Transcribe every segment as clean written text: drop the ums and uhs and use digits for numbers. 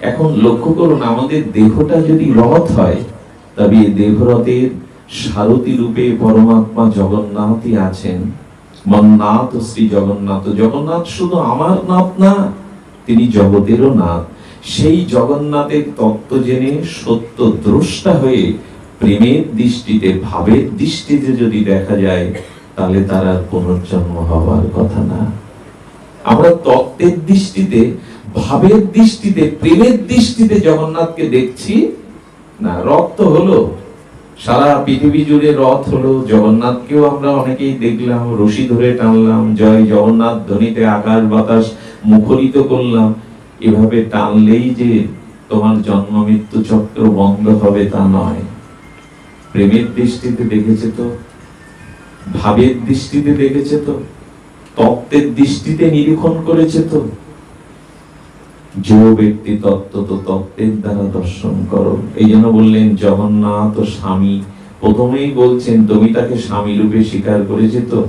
এখন লক্ষ্য করুন, আমাদের দেহটা যদি রথ হয়, তবে এই দেহরথের সারথী রূপে পরমাত্মা জগন্নাথই আছেন। মন্নাথ শ্রী জগন্নাথ। জগন্নাথ শুধু আমার নাথ না, তিনি জগতেরও নাথ। সেই জগন্নাথের তত্ত্ব জেনে সত্য দ্রষ্টা হয়ে প্রেমের দৃষ্টিতে, ভাবের দৃষ্টিতে যদি দেখা যায়, তাহলে তার আর পুনর্জন্ম হওয়ার কথা না। আমরা তত্ত্বের দৃষ্টিতে, ভাবের দৃষ্টিতে, প্রেমের দৃষ্টিতে জগন্নাথকে দেখছি না। রথ তো হলো, সারা পৃথিবী জুড়ে রথ হলো, জগন্নাথকেও আমরা অনেকেই দেখলাম, রশি ধরে টানলাম, জয় জগন্নাথ ধ্বনিতে আকাশ বাতাস মুখরিত করলাম। এভাবে টানলেই যে তোমার জন্ম মৃত্যু চক্র বন্ধ হবে তা নয়। প্রেমের দৃষ্টিতে দেখেছে তো, ভাবের দৃষ্টিতে দেখেছে তো, তত্ত্বের দৃষ্টিতে নিরীক্ষণ করেছে তো। যে ব্যক্তি তত্ত্ব তো তত্ত্বের দ্বারা দর্শন করো। এই জন্য বললেন জগন্নাথ স্বামী। প্রথমেই বলছেন তুমি তাকে স্বামী রূপে স্বীকার করেছে তো।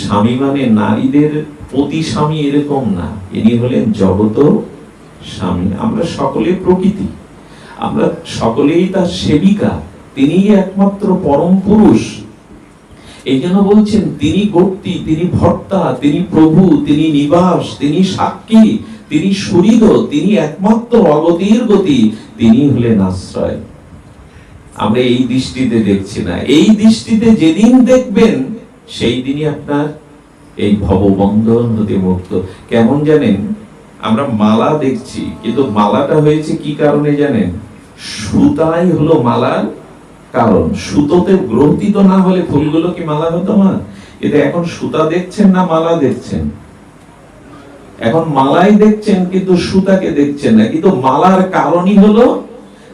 স্বামী মানে নারীদের প্রতি স্বামী এরকম না, ইনি হলেন জগত স্বামী। আমরা সকলে প্রকৃতি, আমরা সকলেই তার সেবিকা, তিনিই একমাত্র পরম পুরুষ। এই জন্য বলছেন তিনি গতি, তিনি ভর্তা, তিনি প্রভু, তিনি নিবাস, তিনি সাক্ষী, তিনি সুহৃদ, তিনি একমাত্র অগতির গতি, তিনি হলেন আশ্রয়। আমরা এই দৃষ্টিতে দেখছি না। এই দৃষ্টিতে যেদিন দেখবেন, সেই দিনই আপনার এই ভববন্ধন হতে মুক্ত। কেমন জানেন, আমরা মালা দেখছি, কিন্তু মালাটা হয়েছে কি কারণে জানেন? সুতাই হলো মালার কারণ। সুতোতে গ্রন্থিত না হলে ফুলগুলো কি মালা হতো না? এটা এখন সুতা দেখছেন না মালা দেখছেন? এখন মালাই দেখছেন কিন্তু সুতাকে দেখছেন না। কিন্তু মালার কারণই হলো,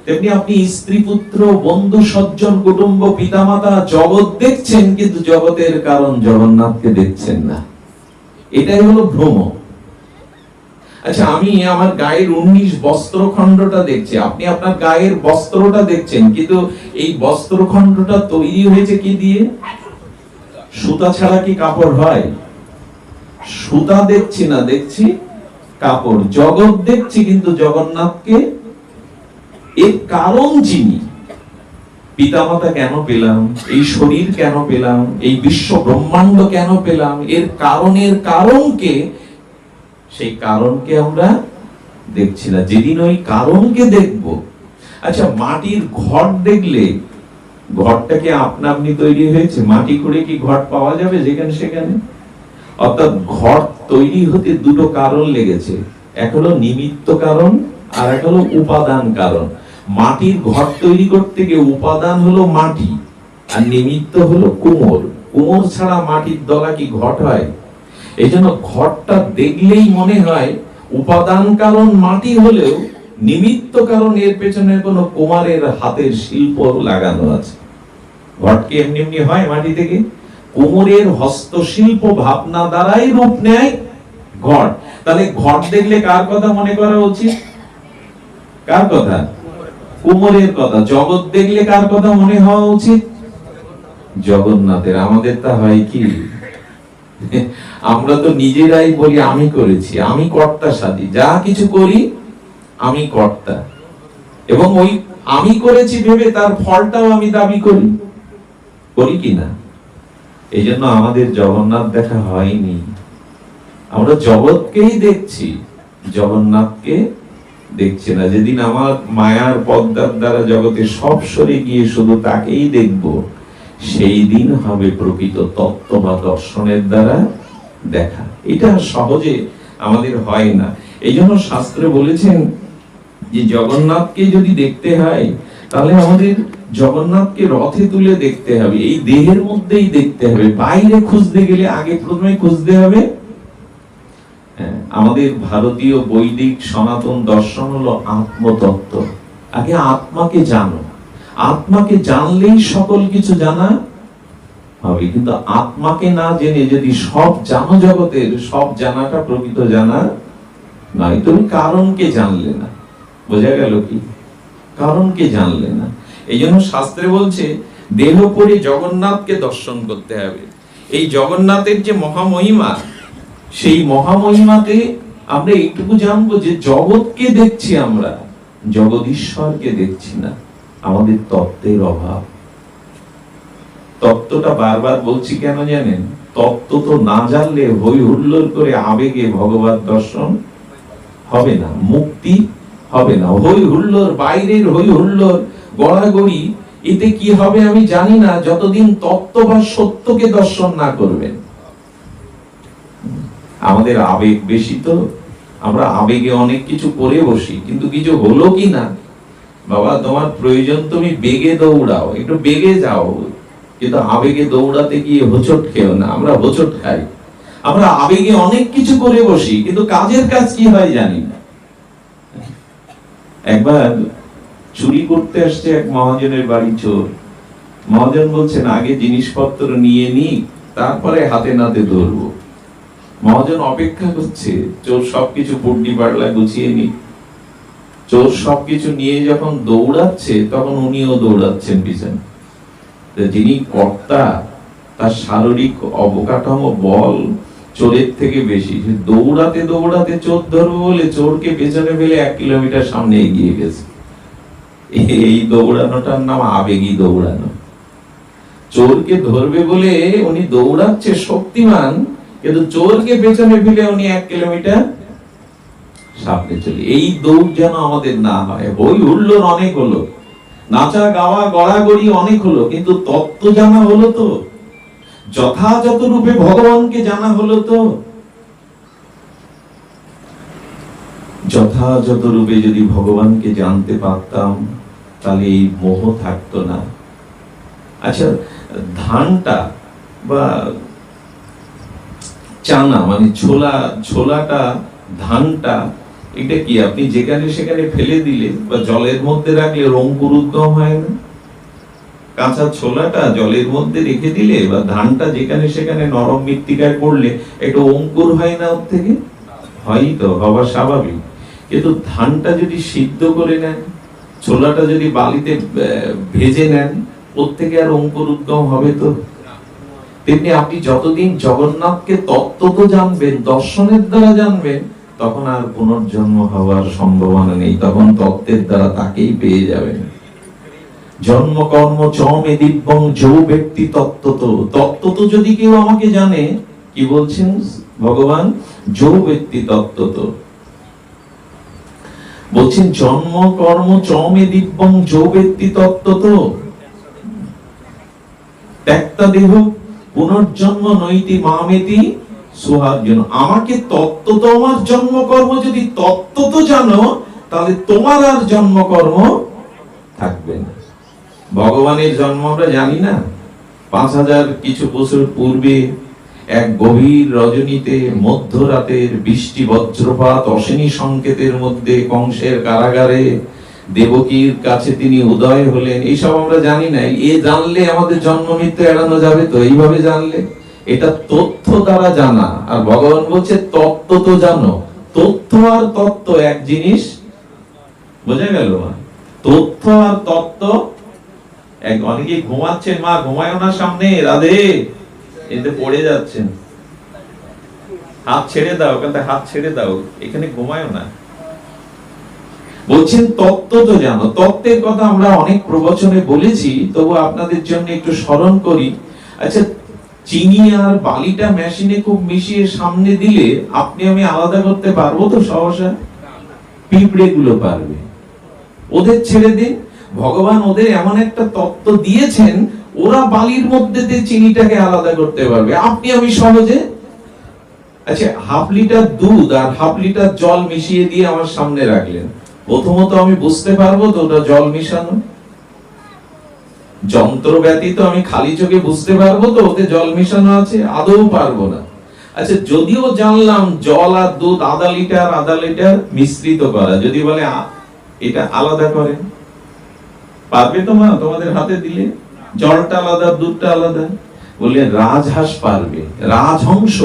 তেমনি আপনি স্ত্রী পুত্র বন্ধু সজ্জন কুটুম্ব পিতামাতা জগৎ দেখছেন, কিন্তু জগতের কারণ জগন্নাথকে দেখছেন না। এটাই হলো ভ্রম। আচ্ছা, আমি আমার গায়ের 19 বস্ত্রখণ্ডটা দেখছি, আপনি আপনার গায়ের বস্ত্রটা দেখছেন, কিন্তু এই বস্ত্রখণ্ডটা তৈরি হয়েছে কি দিয়ে? সুতা ছাড়া কি কাপড় হয়? সুতা দেখছি না, দেখছি কাপড়। জগৎ দেখছি কিন্তু জগন্নাথকে, এর কারণ যিনি। পিতামাতা কেন পেলাম, এই শরীর কেন পেলাম, এই বিশ্ব ব্রহ্মাণ্ড কেন পেলাম, এর কারণের কারণকে, সেই কারণকে আমরা দেখছি না। যেদিন ওই কারণকে দেখব। আচ্ছা, মাটির ঘট দেখলে, ঘরটাকে আপনা আপনি তৈরি হয়েছে? মাটি করে কি ঘট পাওয়া যাবে যেখানে সেখানে? অর্থাৎ ঘর তৈরি হতে দুটো কারণ লেগেছে, এক হলো নিমিত্ত কারণ, আর এক হলো উপাদান কারণ। মাটির ঘর তৈরি করতে গিয়ে উপাদান হলো মাটি, আর নিমিত্ত হলো কুমোর। কুমোর ছাড়া মাটির দলা কি ঘট হয়? এই জন্য ঘরটা দেখলেই মনে হয় উপাদান কারণ মাটি হলেও নিমিত্ত কারণ এর পেছনে কোনো কুমারের হাতের শিল্প লাগানো আছে। ঘট কি এমনি এমনি হয় মাটি থেকে? কুমোরের হস্তশিল্প ভাবনা দ্বারাই রূপ নেয় ঘট। তাহলে ঘট দেখলে কার কথা মনে করা উচিত? কার কথা? কুমোরের কথা। জগৎ দেখলে কার কথা মনে হওয়া উচিত? জগন্নাথের। আমাদের তা হয় কি? আমরা তো নিজেরাই বলি আমি করেছি, আমি কর্তা সাজি, যা কিছু করি আমি কর্তা, এবং ওই আমি করেছি ভেবে তার ফলটাও আমি দাবি করি, করি কিনা? এই জন্য আমাদের জগন্নাথ দেখা হয়নি। আমরা জগৎকেই দেখছি, জগন্নাথকে দেখছি না। যেদিন আমার মায়ার পদ্মার দ্বারা জগতে সব সরে গিয়ে শুধু তাকেই দেখব, সেই দিন হবে প্রকৃত তত্ত্ব বা দর্শনের দ্বারা দেখা। এটা সহজে আমাদের হয় না। এই জন্য শাস্ত্রে বলেছেন যে জগন্নাথকে যদি দেখতে হয়, তাহলে আমাদের জগন্নাথকে রথে তুলে দেখতে হবে, এই দেহের মধ্যেই দেখতে হবে। বাইরে খুঁজতে গেলে আগে প্রথমে খুঁজতে হবে, আমাদের ভারতীয় বৈদিক সনাতন দর্শন হলো আত্মতত্ত্ব। আগে আত্মাকে জানো, আত্মাকে জানলেই সকল কিছু জানা হবে। কিন্তু আত্মাকে না জেনে যদি সব জানো, জগতের সব জানাটা প্রকৃত জানা নয়। তুমি কারণকে জানলে না, বোঝা গেল কি? কারণকে জানলে না। এই জন্য শাস্ত্রে বলছে দেহ পরে জগন্নাথকে দর্শন করতে হবে। এই জগন্নাথের যে মহামহিমা, সেই মহামহিমাতে আমরা এইটুকু জানবো যে জগৎকে দেখছি, আমরা জগদীশ্বরকে দেখছি না। আমাদের তত্ত্বের অভাব। তত্ত্বটা বারবার বলছি কেন জানেন? তত্ত্ব তো না জানলে হই হুল্লোড় করে আবেগে ভগবত দর্শন হবে না, মুক্তি হবে না। হই হুল্লোড়, বাইরের হই হুল্লোড়, গড়াগড়ি, এতে কি হবে আমি জানি না, যতদিন তত্ত্ব বা সত্যকে দর্শন না করবেন। আমাদের আবেগ বেশি, তো আমরা আবেগে অনেক কিছু করে বসি, কিন্তু কিছু হলো কি না। বাবা, তোমার প্রয়োজন তুমি বেগে দৌড়াও, একটু বেগে যাও, কিন্তু আবেগে দৌড়াতে গিয়ে হোঁচট খেও না। আমরা হোঁচট খাই, আমরা আবেগে অনেক কিছু করে বসি, কিন্তু কাজের কাজ কি হয় জানি না। একবার চুরি করতে আসছে এক মহাজনের বাড়ি চোর। মহাজন বলছেন আগে জিনিসপত্র নিয়ে নি, তারপরে হাতে নাতে ধরবো। মহাজন অপেক্ষা করছে চোর সবকিছু পুড্ডি পাটলা গুছিয়ে নি। চোর সবকিছু নিয়ে যখন দৌড়াচ্ছে, তখন উনিও দৌড়াচ্ছেন পিছনে। যিনি কর্তা, তার শারীরিক অবকাঠামো বল চোরের থেকে বেশি। দৌড়াতে দৌড়াতে চোর ধরবো বলে চোরকে পেছনে ফেলে 1 কিলোমিটার সামনে এগিয়ে গেছে। এই দৌড়ানোটার নাম আবেগী দৌড়ানো। চোরকে ধরবে বলে উনি দৌড়াচ্ছে শক্তিমান, কিন্তু চোরকে পেছনে ফেলে উনি 1 কিলোমিটার সামনে চলে। এই দৌড় যেন আমাদের না হয়। হই হুল্লোড় অনেক হলো, নাচা গাওয়া গড়াগড়ি অনেক হলো, কিন্তু তত্ত্ব জানা হলো তো? যথাযথ রূপে ভগবানকে জানা হলো তো? যথাযথ রূপে যদি ভগবানকে জানতে পারতাম, তাহলে এই মোহ থাকতো না। আচ্ছা, ধানটা বা চানা মানে ছোলাটা, ধানটা, এটা কি আপনি যেখানে সেখানে ফেলে দিলে বা জলের মধ্যে রাখলে অঙ্কুর উদ্গম হয় না? কাঁচা ছোলাটা জলের মধ্যে রেখে দিলে বা ধানটা যেখানে সেখানে নরম মৃত্তিকায় পড়লে একটু অঙ্কুর হয় না? ওর থেকে হয়ই তো, হওয়া স্বাভাবিক। কিন্তু ধানটা যদি সিদ্ধ করে নেন, ছোলাটা যদি বালিতে ভেজে নেন, ওর থেকে আর অঙ্কুর উদ্গম হবে তো? তেমনি আপনি যতদিন জগন্নাথকে তত্ত্ব তো জানবেন, দর্শনের দ্বারা জানবেন, তখন আর পুনর্জন্ম হওয়ার সম্ভাবনা নেই। তখন তত্ত্বের দ্বারা তাকেই পেয়ে যাবেন। জন্ম কর্ম চমে দিব্যং যো ব্যক্তি তত্ত্বত। তত্ত্বত যদি কেউ আমাকে জানে, কি বলছেন ভগবান? যো ব্যক্তি তত্ত্বত। বলছেন জন্ম কর্ম চমে দিব্যং যো ব্যক্তি তত্ত্বত। ত্যক্তা দেহ পুনর্জন্ম নৈতি মামেতি সুহার্জন। আমাকে তত্ত্ব তো, আমার জন্মকর্ম যদি তত্ত্ব তো জানো, তাহলে তোমার আর জন্মকর্ম থাকবে না। ভগবানের জন্ম আমরা জানি না? 5000 কিছু বছর পূর্বে এক গভীর রজনীতে, মধ্যরাতের বৃষ্টি বজ্রপাত অশ্বিনী সংকেতের মধ্যে কংসের কারাগারে দেবকীর কাছে তিনি উদয় হলেন। এইসব আমরা জানি না। এ জানলে আমাদের জন্ম মৃত্যু এড়ানো যাবে তো? এইভাবে জানলে, এটা তথ্য দ্বারা জানা। আর ভগবান বলছে তত্ত্ব তো জানো। তথ্য আর তত্ত্ব এক জিনিস, বোঝা গেল? তথ্য আর তত্ত্ব এক। অনেকে ঘুমাচ্ছেন, মা ঘুমায় না সামনে, রাধে, এতে পড়ে যাচ্ছেন। হাত ছেড়ে দাও, কিন্তু হাত ছেড়ে দাও, এখানে ঘুমায় না। বলছেন তত্ত্ব তো জানো। তত্ত্বের কথা আমরা অনেক প্রবচনে বলেছি, তবু আপনাদের জন্য একটু স্মরণ করি। আচ্ছা, চিনি আর বালিটা মেশিনে খুব মিশিয়ে সামনে দিলে আপনি আমি আলাদা করতে পারবো তো সহসা? পিঁপড়ে গুলো পারবে। ওদের ছেড়ে দিন, ভগবান ওদের এমন একটা তত্ত্ব দিয়েছেন, ওরা বালির মধ্যে দিয়ে চিনিটাকে আলাদা করতে পারবে, আপনি আমি সহজে। আচ্ছা, 1/2 লিটার দুধ আর 1/2 লিটার জল মিশিয়ে দিয়ে আমার সামনে রাখলেন, প্রথমত আমি বুঝতে পারবো তো ওটা জল মিশানো? যন্ত্র ব্যতীত আমি খালি চোখে বুঝতে পারবো তো ওতে জল মিশানো আছে? আদৌ পারবো না। আচ্ছা, যদিও জানলাম জল আর দুধ আধা লিটার মিশ্রিত করা, যদি বলে এটা আলাদা করেন, পারবে তো মা? তোমাদের হাতে দিলে জলটা আলাদা, দুধটা আলাদা। বলে রাজহাঁস পারবে, রাজহংস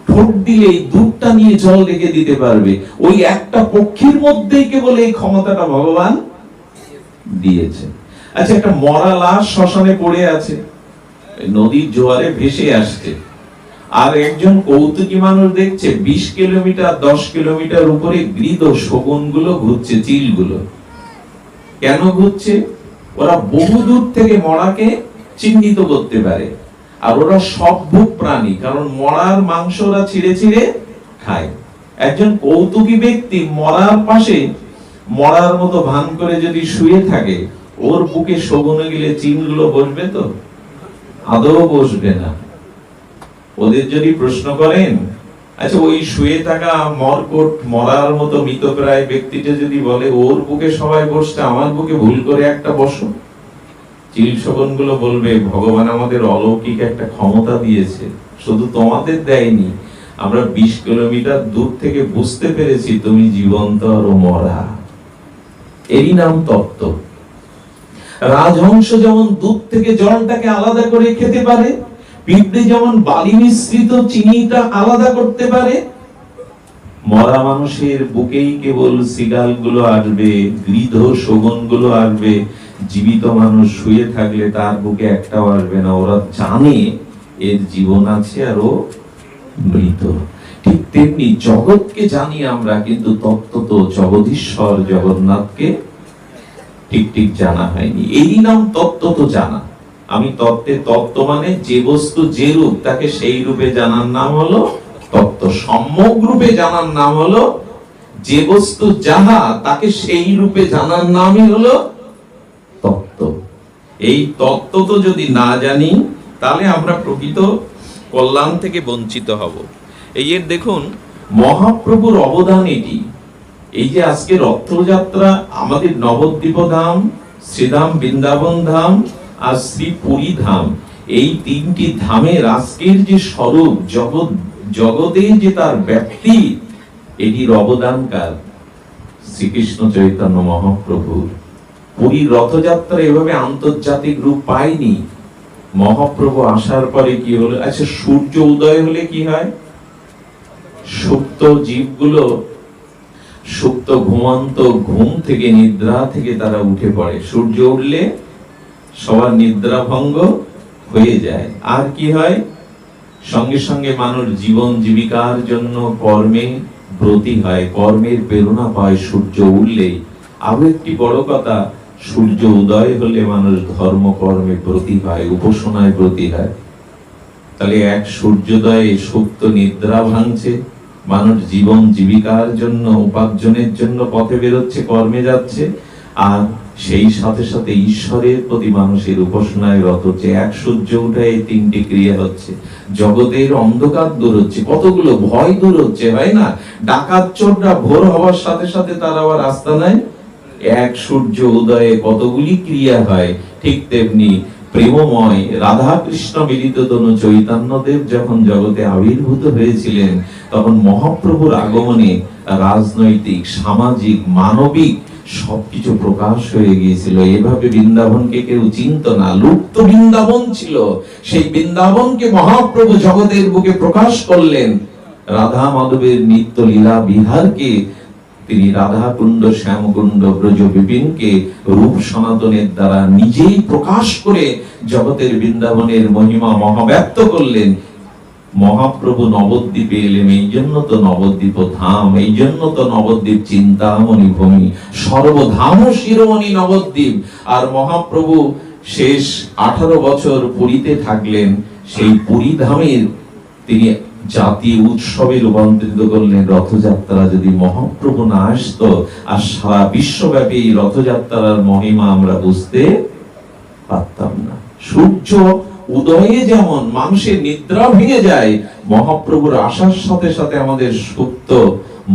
ঠোঁট দিলে দুধটা নিয়ে জল রেখে দিতে পারবে। ওই একটা পক্ষীর মধ্যেই কেবল এই ক্ষমতাটা ভগবান দিয়েছে। আচ্ছা, একটা মরা লাশ শ্মশানে পড়ে আছে, নদীর জোয়ারে ভেসে আসছে, আর একজন কৌতুকী মানুষ দেখছে 20 কিলোমিটার 10 কিলোমিটার উপরে গৃহীত শকুনগুলো ঘুরছে, চিলগুলো। কেন ঘুরছে? ওরা বহু দূর থেকে মরাকে চিহ্নিত করতে পারে। আর ওরা সবভুক প্রাণী, কারণ মরার মাংস ওরা ছিঁড়ে ছিঁড়ে খায়। একজন কৌতুকী ব্যক্তি মরার পাশে মরার মতো ভান করে যদি শুয়ে থাকে, ওর বুকে শগুনে গেলে চিহ্নগুলো বসবে তো? আদৌ বসবে না। ওদের যদি প্রশ্ন করেন, আচ্ছা ওই শুয়ে থাকা মরকট মরার মতো মৃতপ্রায় ব্যক্তিটা যদি বলে ওর বুকে সবাই বসছে, আমার বুকে ভুল করে একটা বসো, চিল শকুনগুলো বলবে ভগবান আমাদের অলৌকিক একটা ক্ষমতা দিয়েছে, শুধু তোমাদের দেয়নি, আমরা 20 কিলোমিটার দূর থেকে বুঝতে পেরেছি তুমি জীবন্ত আর মরা। এরই নাম তত্ত্ব। রাজহংস যেমন দুধ থেকে জলটাকে আলাদা করে খেতে পারে, পিঁপড়ে যেমন বালি মিশ্রিত চিনিটা আলাদা করতে পারে, মরা মানুষের বুকেই কেবল সিগাল গুলো আসবে, গৃধ শগুন গুলো আসবে, জীবিত মানুষ শুয়ে থাকলে তার বুকে একটাও আসবে না। ওরা জানে এর জীবন আছে আর ও মৃত। ঠিক তেমনি জগৎকে জানি আমরা, কিন্তু তত্ত্ব তো জগদীশ্বর জগন্নাথকে ঠিক ঠিক জানা হয়নি। এই নাম তত্ত্ব তো জানা। আমি তত্ত্বে, তত্ত্ব মানে যে বস্তু যে রূপ তাকে সেই রূপে জানার নাম হলো তত্ত্ব। সম্যক রূপে জানার নাম হলো, যে বস্তু যাহা তাকে সেই রূপে জানার নামই হলো তত্ত্ব। এই তত্ত্ব তো যদি না জানি, তাহলে আমরা প্রকৃত কল্যাণ থেকে বঞ্চিত হব। এই এর দেখুন মহাপ্রভুর অবদান এটি। এই যে আজকে রথযাত্রা, আমাদের নবদ্বীপ ধাম, শ্রীধাম বৃন্দাবন ধাম আর শ্রী পুরী ধাম, এই তিনটি ধামের আজকের যে স্বরূপ, জগতে যে তার ব্যাপ্তি, এটির অবদানকার শ্রীকৃষ্ণ চৈতন্য মহাপ্রভুর। পুরীর রথযাত্রা এভাবে আন্তর্জাতিক রূপ পায়নি। মহাপ্রভু আসার পরে কি হলো? আচ্ছা, সূর্য উদয় হলে কি হয়? সুপ্ত জীবগুলো, সুপ্ত ঘুমন্ত ঘুম থেকে, নিদ্রা থেকে তারা উঠে পড়ে। সূর্য উঠলে সবার নিদ্রা ভঙ্গ হয়ে যায়। আর কি হয়? সঙ্গে সঙ্গে মানুষ জীবন জীবিকার জন্য কর্মে ব্রতী হয়, কর্মের প্রেরণা পায় সূর্য উঠলেই। আরো একটি বড় কথা, সূর্য উদয় হলে মানুষ ধর্ম কর্মে ব্রতী হয়, উপাসনায় ব্রতী হয়। তাহলে এক সূর্যোদয়ে সুপ্ত নিদ্রা ভাঙছে, মানুষ জীবন জীবিকার জন্য, উপার্জনের জন্য পথে বেরোচ্ছে, কর্মে যাচ্ছে, আর সেই সাথে সাথে ঈশ্বরের প্রতি মানুষের উপাসনায় রত হচ্ছে। এক সূর্য উঠে এই তিনটি ক্রিয়া হচ্ছে। জগতের অন্ধকার দূর হচ্ছে, কতগুলো ভয় দূর হচ্ছে, হয় না? ডাকাত চোররা ভোর হওয়ার সাথে সাথে তারা আবার রাস্তা নেয়। এক সূর্য উদয়ে কতগুলি ক্রিয়া হয়। ঠিক তেমনি প্রেমময় রাধা কৃষ্ণ মিলিত তনু চৈতন্যদেব যখন জগতে আবির্ভূত হয়েছিলেন, তখন মহাপ্রভুর আগমনে রাজনৈতিক, সামাজিক, মানবিক সবকিছু প্রকাশ হয়ে গিয়েছিল। এভাবে বৃন্দাবনকে কেউ চিনত না, লুপ্ত বৃন্দাবন ছিল। সেই বৃন্দাবনকে মহাপ্রভু জগতের বুকে প্রকাশ করলেন। রাধা মাধবের নিত্য লীলা বিহারকে তিনি রাধা কুণ্ড, শ্যামকুণ্ড, ব্রজ বিপিনকে রূপ সনাতনের দ্বারা নিজেই প্রকাশ করে জগতের বৃন্দাবনের মহিমা মহাব্যাপ্ত করলেন। মহাপ্রভু নবদ্বীপে এলেন, এই জন্য তো নবদ্বীপ ধাম, এই জন্য তো নবদ্বীপ চিন্তামণি ভূমি, সর্বধাম শিরোমণি নবদ্বীপ। আর মহাপ্রভু শেষ 18 বছর পুরীতে থাকলেন। সেই পুরী ধামের তিনি জাতীয় উৎসবে রূপান্তরিত করলেন। রথযাত্রা যদি মহাপ্রভু না আসতো, আর সারা বিশ্বব্যাপী এই রথযাত্রার মহিমা আমরা বুঝতে পারতাম না। সূর্য উদয়ে যেমন মানুষের নিদ্রা ভেঙে যায়, মহাপ্রভুর আসার সাথে সাথে আমাদের সুপ্ত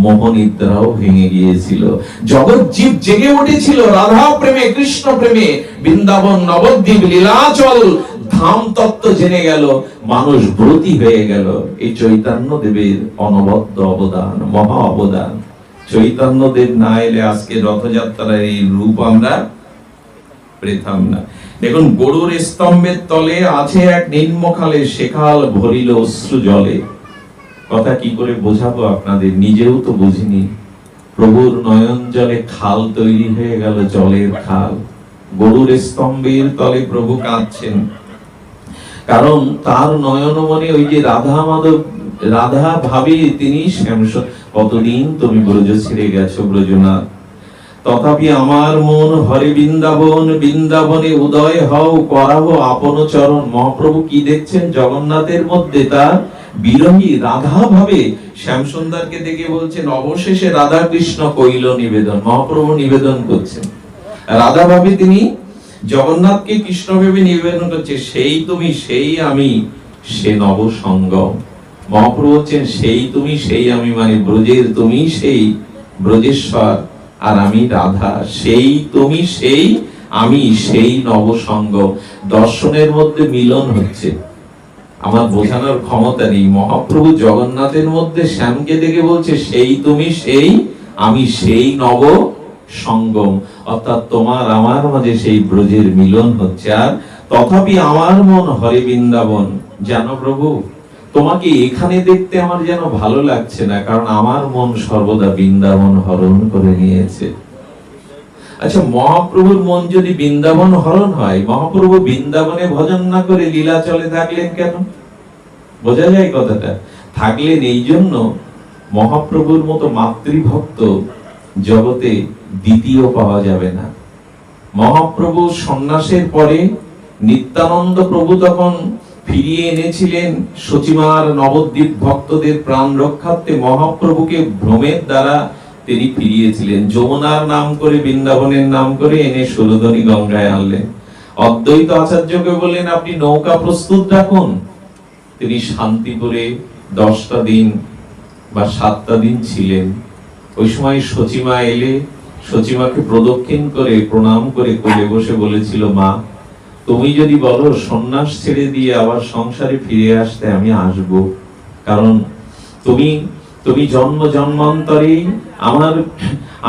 মোহনিদ্রাও ভেঙে গিয়েছিল। জগৎ জীব জেগে উঠেছিল রাধা প্রেমে, কৃষ্ণ প্রেমে। বৃন্দাবন, নবদ্বীপ, লীলাচল ধাম তত্ত্ব জেনে গেল, মানুষ ব্রতী হয়ে গেল। এই চৈতন্য দেবের অনবদ্য অবদান, মহা অবদান। চৈতন্য দেব না এলে আজকে রথযাত্রার এই রূপ আমরা পেতাম না। দেখুন, গরুর স্তম্ভের তলে আছে এক নিম্নখালে, সেখাল ভরিল অশ্রু জলে। কথা কি করে বোঝাবো আপনাদের, নিজেও তো বুঝিনি। প্রভুর নয়ন জলে খাল তৈরি হয়ে গেল, জলের খাল। গরুর স্তম্ভের তলে প্রভু কাঁদছেন। কারণ তার নয়ন মনে ওই যে রাধা মাধব, রাধা ভাবে তিনি শ্যামসুন্দর, কতদিন তুমি ব্রজ ছেড়ে গেছো ব্রজনাথ, তথাপি আমার মন হরে বৃন্দাবন, বৃন্দাবনে উদয় হও করাবো আপন চরণ। মহাপ্রভু কি দেখছেন জগন্নাথের মধ্যে? তার বিরহী রাধা ভাবে শ্যামসুন্দরকে দেখে বলছেন, অবশেষে রাধা কৃষ্ণ কইল নিবেদন। মহাপ্রভু নিবেদন করছেন, রাধা ভাবে তিনি জগন্নাথকে কৃষ্ণ ভেবে নিবেদন করছে, সেই তুমি সেই আমি সে নব সঙ্গম। মহাপ্রভু বলছেন, সেই তুমি সেই আমি, মানে ব্রজের তুমি সেই ব্রজেশ্বর, আর আমি রাধা, সেই তুমি সেই আমি সেই নবসঙ্গ। দর্শনের মধ্যে মিলন হচ্ছে, আমার বোঝানোর ক্ষমতা নেই। মহাপ্রভু জগন্নাথের মধ্যে শ্যামকে দেখে বলছে, সেই তুমি সেই আমি সেই নব সঙ্গম, অর্থাৎ তোমার আমার মাঝে সেই ব্রজের মিলন হচ্ছে। আর তথাপি আমার মন হরে বৃন্দাবন, জানো প্রভু তোমাকে এখানে দেখতে আমার যেন ভালো লাগছে না, কারণ আমার মন সর্বদা বৃন্দাবন হরণ করে নিয়েছে। আচ্ছা, মহাপ্রভুর মন যদি বৃন্দাবন হরণ হয়, মহাপ্রভু বৃন্দাবনে ভজন না করে লীলাচলে থাকলেন কেন? বোঝা যায় কথাটা। থাকলেন এই জন্য, মহাপ্রভুর মতো মাতৃভক্ত জগতে দ্বিতীয় পাওয়া যাবে না। মহাপ্রভু সন্ন্যাসের পরে নিত্যানন্দ প্রভু তখন ফিরিয়ে এনেছিলেন সচিমার নবদ্বীপ ভক্তদের প্রাণ রক্ষার্থে। মহাপ্রভুকে ভ্রমের দ্বারা তিনি ফিরিয়েছিলেন, যমুনার নাম করে বৃন্দাবনের নাম করে এনে সুরধনী গঙ্গায় আনলেন। অদ্বৈত আচার্যকে বললেন, আপনি নৌকা প্রস্তুত রাখুন। তিনি শান্তিপুরে 10টা দিন বা 7টা দিন ছিলেন। ওই সময় সচিমা এলে সচিমাকে প্রদক্ষিণ করে প্রণাম করে কোলে বসে বলেছিল, মা তুমি যদি বলো সন্ন্যাস ছেড়ে দিয়ে আবার সংসারে ফিরে আসতে, আমি আসব। কারণ তুমি জন্ম জন্মান্তরে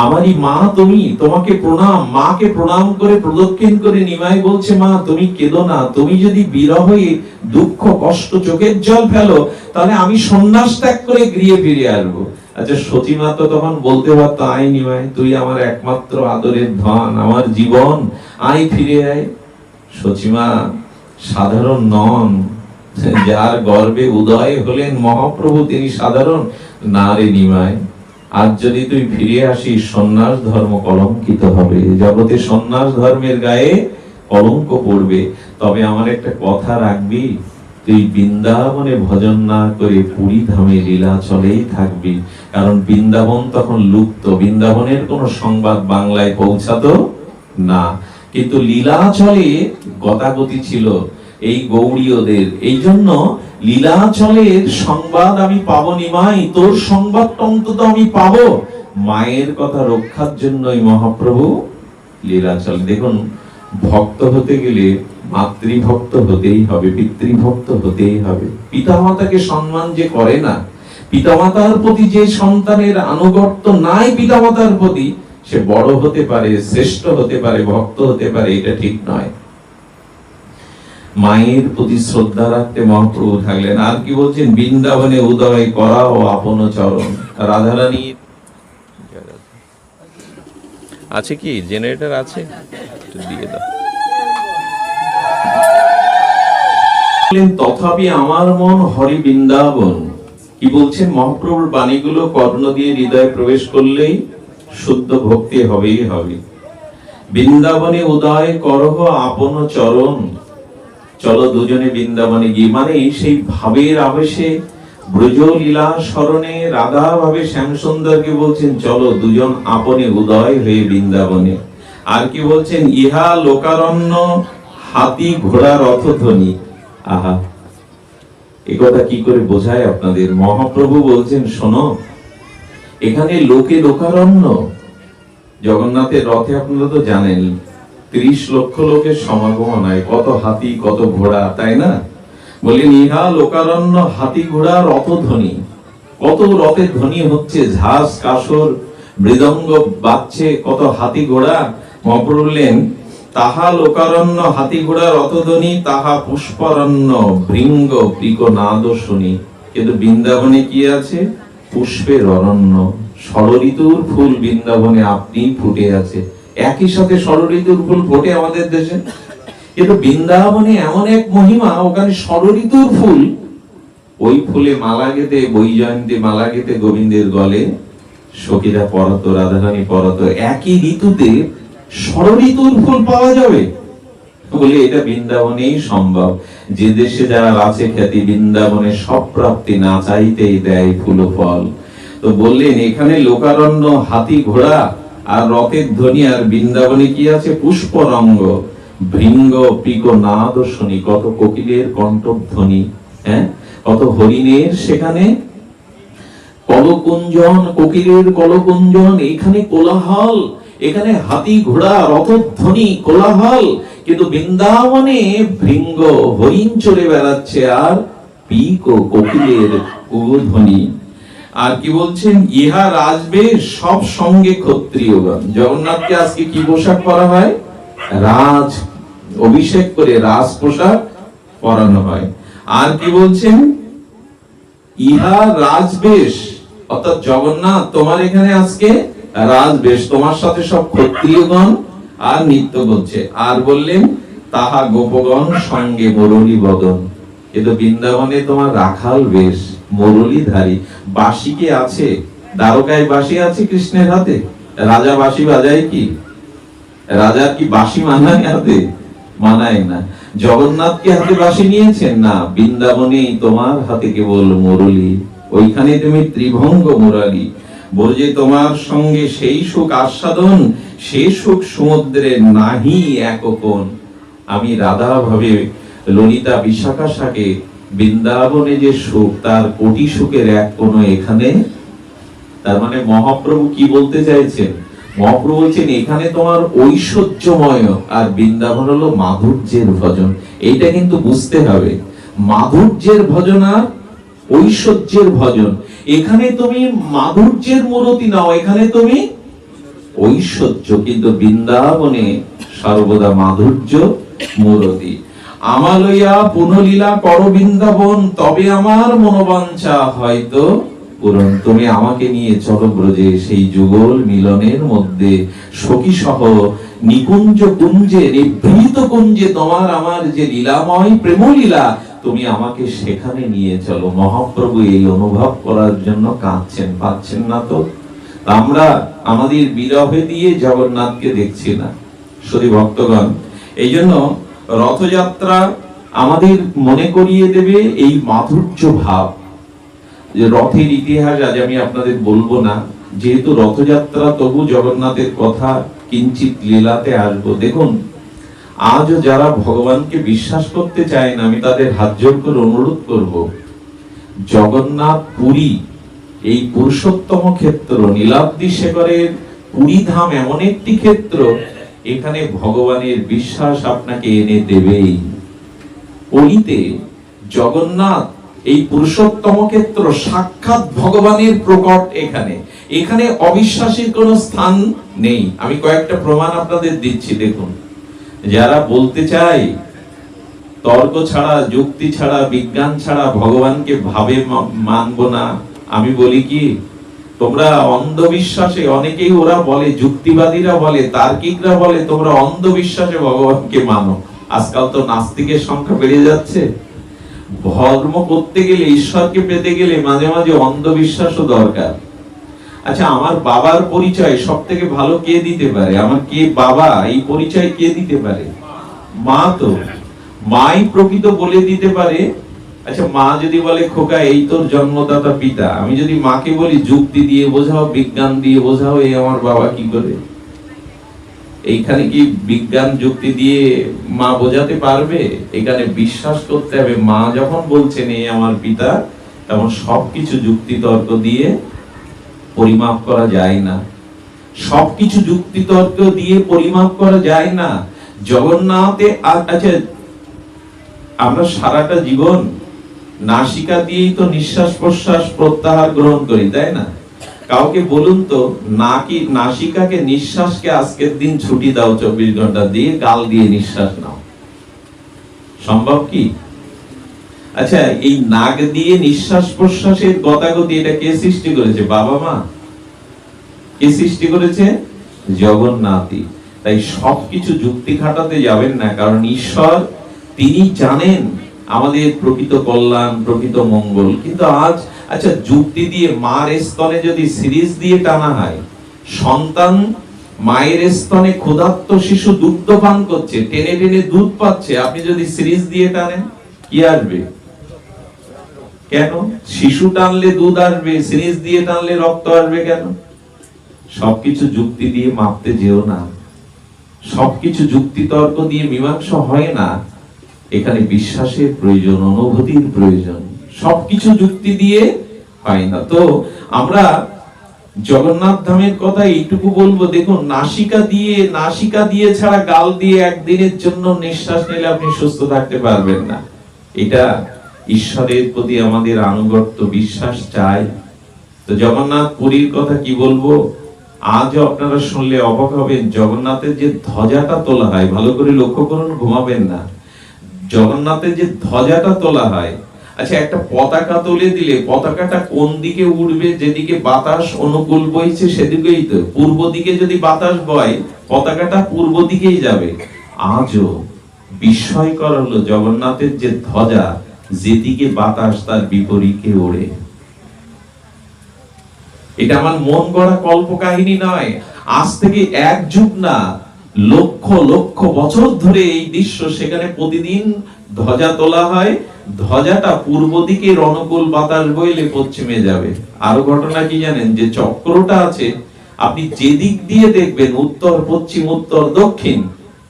আমারই মা, তোমাকে প্রণাম। মাকে প্রণাম করে প্রদক্ষিণ করে নিমাই বলছে, মা তুমি কেঁদো না, তুমি যদি বিরহে দুঃখ কষ্ট চোখের জল ফেলো, তাহলে আমি সন্ন্যাস ত্যাগ করে গৃহে ফিরে আসবো। আচ্ছা, সচিমা তো তখন বলতে পারতো, আয় নিমাই, তুই আমার একমাত্র আদরের ধন, আমার জীবন, আয় ফিরে আয়। সচিমা সাধারণ নন, যার গর্ভে উদয় হলেন মহাপ্রভু তিনি সাধারণ না রে নিমাই, আজ যদি তুই ফিরে আসিস সন্ন্যাস ধর্ম কলঙ্কিত হবে, জগতে সন্ন্যাস ধর্মের গায়ে কলঙ্ক পড়বে। তবে আমার একটা কথা রাখবি, তুই বৃন্দাবনে ভজন না করে পুরী ধামে লীলা চলেই থাকবি। কারণ বৃন্দাবন তখন লুপ্ত, বৃন্দাবনের কোনো সংবাদ বাংলায় পৌঁছাতো না, কিন্তু লীলাচলে গতাগতি ছিল এই গৌড়ীয়দের। এই জন্য লীলাচলের সংবাদ আমি পাবো নিমাই, তোর সংবাদটা অন্তত আমি পাবো। মায়ের কথা রক্ষার জন্যই মহাপ্রভু লীলাচল। দেখুন, ভক্ত হতে গেলে মাতৃভক্ত হতেই হবে, পিতৃভক্ত হতেই হবে। পিতামাতাকে সম্মান যে করে না, পিতামাতার প্রতি যে সন্তানের আনুগত্য নাই পিতামাতার প্রতি, সে বড় হতে পারে, শ্রেষ্ঠ হতে পারে, ভক্ত হতে পারে, এটা ঠিক নয়। মায়ের প্রতি শ্রদ্ধা রাখতে মহাপ্রভু থাকলেন। আর কি বলছেন, বৃন্দাবনে উদয় করাও আপন চরণ। রাধারানী আছে কি জেনারেটর আছে, দিয়ে দাও। তথাপি আমার মন হরি বৃন্দাবন। কি বলছেন মহাপ্রভুর বাণীগুলো কর্ণ দিয়ে হৃদয়ে প্রবেশ করলেই শুদ্ধ ভক্তি হবেই হবে। বৃন্দাবনে উদয় করহ আপন চরণ, চলো দুজনে বৃন্দাবনে গিয়ে, মানে সেই ভাবের আবেশে ব্রজ লীলা স্মরণে রাধা ভাবে শ্যামসুন্দরকে বলছেন, চলো দুজন আপনে উদয় হয়ে বৃন্দাবনে। আর কি বলছেন, ইহা লোকারণ্য হাতি ঘোড়া রথধ্বনি। আহা, এ কথা কি করে বোঝায় আপনাদের? মহাপ্রভু বলছেন, শোনো, এখানে লোকে লোকারণ্য। জগন্নাথের রথে আপনারা তো জানেন 30 লক্ষ লোকের সমাগম হয়, কত হাতি কত ঘোড়া, তাই না? বললেন, ইহা লোকারণ্য হাতি ঘোড়া রথধ্বনি। কত রথের ধ্বনি হচ্ছে, ঝাঁস কাসর মৃদঙ্গ বাজছে, কত হাতি ঘোড়া। মহাপ্রভু বললেন, তাহা লোকারণ্য হাতি ঘোড়া রথধ্বনি, তাহা পুষ্পারণ্য ভৃঙ্গ বৃক নাদ শুনি। কিন্তু বৃন্দাবনে কি আছে? পুষ্পের অরণ্য, ষড়ঋতুর ফুল বৃন্দাবনে আপনি ফুটে আছে। একই সাথে ষড়ঋতুর ফুল ফোটে আমাদের দেশে, কিন্তু বৃন্দাবনে এমন এক মহিমা, ওখানে ষড়ঋতুর ফুল, ওই ফুলে মালা গেতে, বৈজয়ন্তী মালা গেতে গোবিন্দের গলে সখীরা পরত, রাধারানী পরত, একই ঋতুতে ষড়ঋতুর ফুল পাওয়া যাবে বলে এটা বৃন্দাবনেই সম্ভব। যে দেশে যারা আছে খ্যাতি, বৃন্দাবনে সব প্রাপ্তি না চাইতেই দেয় ফুল ফল। তো বললেন এখানে লোকারণ্য, হাতি ঘোড়া আর রথের ধ্বনি, আর বৃন্দাবনে কি আছে? পুষ্পরঙ্গ, ভৃঙ্গ পিক নাদ শুনি, কত কোকিলের কণ্ঠধ্বনি, হ্যাঁ, কত হরিণের সেখানে কলকুঞ্জন, কোকিলের কলকুঞ্জন, এখানে কোলাহল, এখানে হাতি ঘোড়া রথধ্বনি কোলাহল, কিন্তু বৃন্দাবনে ভৃঙ্গ হরিণ চলে বেড়াচ্ছে আর পিক ও কোকিলের কুধ্বনি। আর কি বলছেন? ইহা রাজবে সব সঙ্গে ক্ষত্রিয়গণ। জগন্নাথকে আজকে কি পোশাক পরা হয়? রাজ অভিষেক করে রাজ পোশাক পরানো হয়। আর কি বলছেন? ইহা রাজবেশ, অর্থাৎ জগন্নাথ তোমার এখানে আজকে রাজবেশ, তোমার সাথে সব ক্ষত্রিয়গণ আর নৃত্য করছে। আর বললেন তাহা গোপগণ সঙ্গে মুরলী বদন, কিন্তু বৃন্দাবনে তোমার রাখাল বেশ, মুরলীধারী। বাঁশি কে আছে? দ্বারকায় বাঁশি আছে কৃষ্ণের হাতে? রাজা বাঁশি বাজায় কি? রাজার কি বাঁশি মানায় হাতে? মানায় না। জগন্নাথ কি হাতে বাঁশি নিয়েছেন? না, বৃন্দাবনেই তোমার হাতে কেবল মুরলী, ওইখানে তুমি ত্রিভঙ্গ মুরারি। বলছে তোমার সঙ্গে সেই সুখ আস্বাদন, সেই সুখ সমুদ্রে নাহি এক কোণ। আমি রাধা ভাবে ললিতা বিশাখা সাকে বৃন্দাবনে যে সুখ, তার কোটি সুখের এক কোণ এখানে। তার মানে মহাপ্রভু কি বলতে চাইছেন? মহাপ্রভু বলছেন এখানে তোমার ঐশ্বর্যময়, আর বৃন্দাবন হলো মাধুর্যের ভজন। এইটা কিন্তু বুঝতে হবে, মাধুর্যের ভজন আর ঐশ্বর্যের ভজন। এখানে তুমি মাধুর্যের মূরতি নাও, এখানে তুমি ঐশ্বর্য, কিন্তু বৃন্দাবনে সর্বদা মাধুর্য মূরতি। আমালয়া পুনলীলা কর বৃন্দাবন, তবে আমার মনোবাঞ্ছা হয়তো পূরণ। তুমি আমাকে নিয়ে চলো ব্রজে, সেই যুগল মিলনের মধ্যে সখী সহ নিকুঞ্জ কুঞ্জে, নিভৃত কুঞ্জে তোমার আমার যে লীলাময় প্রেম লীলা, তুমি আমাকে সেখানে নিয়ে চলো। মহাপ্রভু এই অনুভব করার জন্য কাঁদছেন, পাচ্ছেন না তো? আমরা আমাদের বিরহে দিয়ে জগন্নাথকে দেখছি না। শুধু ভক্তগণ, এই জন্য রথযাত্রা আমাদের মনে করিয়ে দেবে এই মাধুর্য ভাব। যে রথের ইতিহাস আজ আমি আপনাদের বলবো না, যেহেতু রথযাত্রা, তবু জগন্নাথের কথা কিঞ্চিত লীলাতে আসবো। দেখুন, আজও যারা ভগবানকে বিশ্বাস করতে চায় না, আমি তাদের হাত জোড় করে অনুরোধ করব, জগন্নাথ পুরী এই পুরুষোত্তম ক্ষেত্র, নীলাদ্রি শেখরের পুরী ধাম এমন একটি ক্ষেত্র, এখানে ভগবানের বিশ্বাস আপনাকে এনে দেবেই। পুরীতে জগন্নাথ এই পুরুষোত্তম ক্ষেত্র, সাক্ষাৎ ভগবানের প্রকট এখানে। এখানে অবিশ্বাসের কোনো স্থান নেই। আমি কয়েকটা প্রমাণ আপনাদের দিচ্ছি। দেখুন, যারা বলতে চায় তর্ক ছাড়া, যুক্তি ছাড়া, বিজ্ঞান ছাড়া ভগবানকে ভাবে মানব না, আমি বলি কি, তোমরা অন্ধবিশ্বাসে, অনেকেই ওরা বলে, যুক্তিবাদীরা বলে, তার্কিকরা বলে, তোমরা অন্ধবিশ্বাসে ভগবানকে মানো। আজকাল তো নাস্তিকের সংখ্যা বেড়ে যাচ্ছে। ধর্ম করতে গেলে, ঈশ্বরকে পেতে গেলে মাঝে মাঝে অন্ধবিশ্বাসও দরকার। আচ্ছা, আমার বাবার পরিচয় সব থেকে ভালো কে দিতে পারে? আমার কে বাবা, এই পরিচয় কে দিতে পারে? মা। তো মাই প্রকৃত বলে দিতে পারে। আচ্ছা, মা যদি বলে খোকা এই তোর জন্মদাতা পিতা, আমি যদি মাকে বলি যুক্তি দিয়ে বোঝাও, বিজ্ঞান দিয়ে বোঝাও, এই আমার বাবা কি করে? এইখানে কি বিজ্ঞান যুক্তি দিয়ে মা বোঝাতে পারবে? এখানে বিশ্বাস করতে হবে। মা যখন বলছেন এই আমার পিতা, তখন সবকিছু যুক্তি তর্ক দিয়ে পরিমাপ করা যায় না। সবকিছু যুক্তি তর্ক দিয়ে পরিমাপ করা যায় না। জগন্নাথে, আচ্ছা, আমরা সারাটা জীবন নাসিকা দিয়েই তো নিঃশ্বাস প্রশ্বাস প্রত্যাহার গ্রহণ করি, তাই না? কাউকে বলুন তো, নাকি নাসিকাকে, নিঃশ্বাসকে আজকের দিন ছুটি দাও 24 ঘন্টা, দিয়ে গাল দিয়ে নিঃশ্বাস নাও। সম্ভব কি? আচ্ছা, এই নাক দিয়ে নিঃশ্বাস প্রশ্বাসের গতাগতি, এটা কে সৃষ্টি করেছে? বাবা মা। কে সৃষ্টি করেছে? জগন্নাথই। তাই সবকিছু যুক্তি খাটাতে যাবেন না, কারণ ঈশ্বর তিনি জানেন আমাদের প্রকৃত কল্যাণ, প্রকৃত মঙ্গল। কিন্তু আজ আচ্ছা, যুক্তি দিয়ে মার স্তনে যদি সিরিজ দিয়ে টানা হয়, সন্তান মায়ের স্তনে ক্ষুধার্ত শিশু দুগ্ধ পান করছে, টেনে টেনে দুধ পাচ্ছে, আপনি যদি সিরিজ দিয়ে টানেন কি আসবে? কেন? শিশু টানলে দুধ আসবে, সিরিজ দিয়ে টানলে রক্ত আসবে কেন? সবকিছু যুক্তি দিয়ে মাপতে যেও না, সবকিছু যুক্তি তর্ক দিয়ে মীমাংসা হয় না। এখানে বিশ্বাসের প্রয়োজন, অনুভূতির প্রয়োজন, সবকিছু যুক্তি দিয়ে হয় না। তো আমরা জগন্নাথ ধামের কথা এইটুকু বলবো, দেখুন নাসিকা দিয়ে ছাড়া গাল দিয়ে একদিনের জন্য নিঃশ্বাস নিলে আপনি সুস্থ থাকতে পারবেন না। এটা ঈশ্বরের প্রতি আমাদের আনুগত্য, বিশ্বাস চাই। তো জগন্নাথ পুরীর কথা কি বলবো, আজও আপনারা শুনলে অবাক হবেন। জগন্নাথের যে ধ্বজাটা তোলা হয়, ভালো করে লক্ষ্য করুন, ঘুমাবেন না। জগন্নাথের যে ধ্বজাটা তোলা হয়, আচ্ছা একটা পতাকা তুলে দিলে পতাকাটা কোন দিকে উড়বে? যেদিকে বাতাস অনুকূল বইছে সেদিকেই তো। পূর্ব দিকে যদি বাতাস বয়, পতাকাটা পূর্ব দিকেই যাবে। আজও বিস্ময়কর হলো জগন্নাথের যে ধ্বজা, যেদিকে বাতাস তার বিপরীতে ওড়ে। এটা আমার মন গড়া কল্প কাহিনী নয়। আজ থেকে এক যুগ না, লক্ষ লক্ষ বছর ধরে এই দৃশ্য, সেখানে প্রতিদিন ধ্বজা তোলা হয়। ধ্বজাটা পূর্ব দিকে অনুকূল বাতাস বইলে পশ্চিমে যাবে। আরো ঘটনা কি জানেন, যে চক্রটা আছে, আপনি যেদিক দিয়ে দেখবেন, উত্তর পশ্চিম উত্তর দক্ষিণ,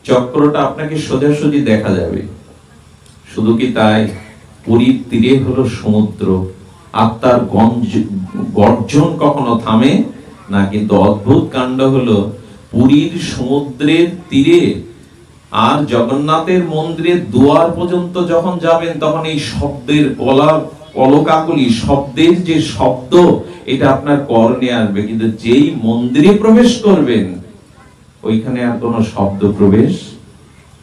চক্রটা আপনাকে সোজাসুজি দেখা যাবে। শুধু কি তাই, পুরীর তীরে হলো সমুদ্র, আর তার গর্জন কখনো থামে না। কিন্তু অদ্ভুত কাণ্ড হলো, পুরীর সমুদ্রের তীরে আর জগন্নাথের মন্দিরের দুয়ার পর্যন্ত যখন যাবেন, তখন এই শব্দের কলকাকলি, শব্দের যে শব্দ, এটা আপনার কর্ণে আসবে। কিন্তু যেই মন্দিরে প্রবেশ করবেন, ওইখানে আর কোনো শব্দ প্রবেশ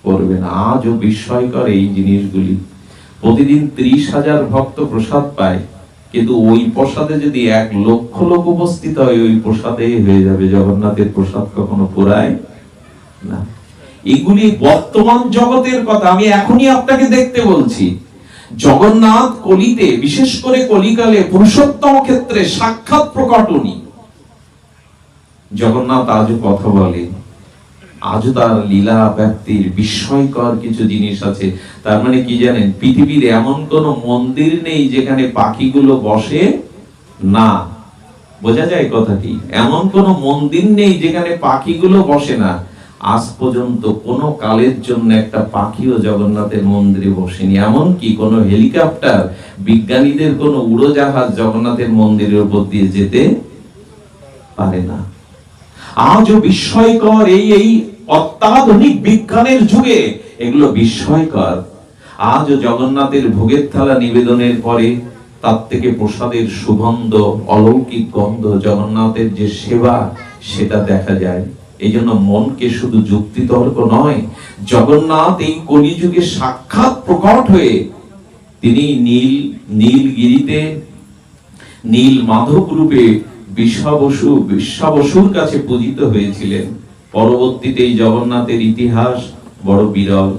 করবে না। আজও বিস্ময়কর এই জিনিসগুলি। প্রতিদিন 30,000 ভক্ত প্রসাদ পায়, কিন্তু ওই প্রসাদে যদি 1 লক্ষ লোক উপস্থিত হয়, ওই প্রসাদে হয়ে যাবে। জগন্নাথের প্রসাদ কখনো পুরায় না। এগুলি বর্তমান জগতের কথা, আমি এখনই আপনাকে দেখতে বলছি। জগন্নাথ কলিতে, বিশেষ করে কলিকালে পুরুষোত্তম ক্ষেত্রে সাক্ষাৎ প্রকটনী। জগন্নাথ আজও কথা বলে, আজও তার লীলা ব্যক্তির বিস্ময়কর কিছু জিনিস আছে। তার মানে কি জানেন, পৃথিবীর এমন কোন মন্দির নেই যেখানে পাখিগুলো বসে না। বোঝা যায় কথাটি? এমন কোন মন্দির নেই যেখানে পাখিগুলো বসে না। আজ পর্যন্ত কোন কালের জন্য একটা পাখিও জগন্নাথের মন্দিরে বসেনি। এমনকি কোন হেলিকপ্টার, বিজ্ঞানীদের কোন উড়োজাহাজ জগন্নাথের মন্দিরের উপর দিয়ে যেতে পারে না। আজও বিস্ময়কর, এই অত্যাধুনিক বিজ্ঞানের যুগে এগুলো বিস্ময়কর। আজও জগন্নাথের ভোগের থালা নিবেদনের পরে তার থেকে প্রসাদের সুগন্ধ, অলৌকিক গন্ধ, জগন্নাথের যে সেবা, সেটা দেখা যায়। এই জন্য মনকে শুধু যুক্তিতর্ক নয়, জগন্নাথ এই কলিযুগে সাক্ষাৎ প্রকট হয়ে তিনি নীলগিরিতে নীল মাধব রূপে বিশ্বাবসুর কাছে পূজিত হয়েছিলেন। পরবর্তীতে এই জগন্নাথের ইতিহাস বড় বিরল।